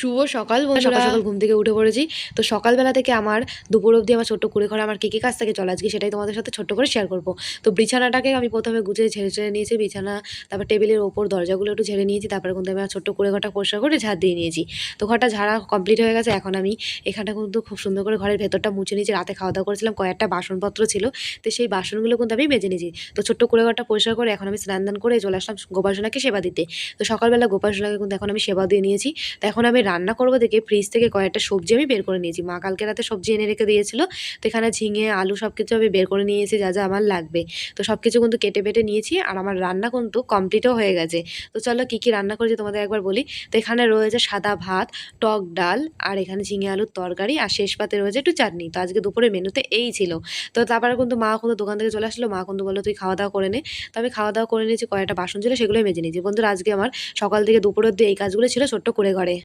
শুভ সকাল বন্ধুরা। সকাল সকাল ঘুম থেকে উঠে পড়েছি। তো সকালবেলা থেকে আমার দুপুর অবধি আমার ছোট্ট কুঁড়ে ঘরে আমার কী কী কাজ থাকে চলো আজকে সেটাই তোমাদের সাথে ছোট্ট করে শেয়ার করবো। তো বিছানাটাকে আমি প্রথমে গুছিয়ে ঝেড়ে নিয়েছি, বিছানা তারপর টেবিলের ওপর দরজাগুলো একটু ঝেড়ে নিয়েছি, তারপরে কিন্তু আমি আমার ছোট্ট কুঁড়ে ঘরটা পরিষ্কার করে ঝাড় দিয়ে নিয়েছি। তো ঘরটা ঝাড়া কমপ্লিট হয়ে গেছে। এখন আমি এখানটা কিন্তু খুব সুন্দর করে ঘরের ভেতরটা মুছে নিয়েছি। রাতে খাওয়া দাওয়া করেছিলাম, কয়েকটা বাসনপত্র ছিল, তো সেই বাসনগুলো কিন্তু আমি মেজে নিয়েছি। তো ছোট্ট কুঁড়ে ঘরটা পরিষ্কার করে এখন আমি স্নান দান করে চলে আসলাম গোপালসোনাকে সেবা দিতে। তো সকালবেলা গোপালসোনাকে কিন্তু এখন আমি সেবা দিয়ে নিয়েছি। তো এখন আমি রান্না করবো দেখে ফ্রিজ থেকে কয়েকটা সবজি আমি বের করে নিয়েছি। মা কালকে রাতে সবজি এনে রেখে দিয়েছিল। তো এখানে ঝিঙে, আলু সব কিছু আমি বের করে নিয়েছি যা যা আমার লাগবে। তো সব কিছু কিন্তু কেটে বেটে নিয়েছি আর আমার রান্না কিন্তু কমপ্লিটও হয়ে গেছে। তো চলো কী কী রান্না করেছি তোমাদের একবার বলি। তো এখানে রয়েছে সাদা ভাত, টক ডাল, আর এখানে ঝিঙে আলুর তরকারি, আর শেষ পাতে রয়েছে একটু চাটনি। তো আজকে দুপুরে মেনুতে এই ছিল। তো তারপরে কিন্তু মা কিন্তু দোকান থেকে চলে আসলো। মা কিন্তু বললো তুই খাওয়া দাওয়া করে নে। তো আমি খাওয়া দাওয়া করে নিয়েছি, কয়েকটা বাসন ছিল সেগুলোই মেজে নিয়েছি। বন্ধুরা আজকে আমার সকাল থেকে দুপুর অব্দি এই কাজগুলো ছিল ছোট্ট করে ঘরে।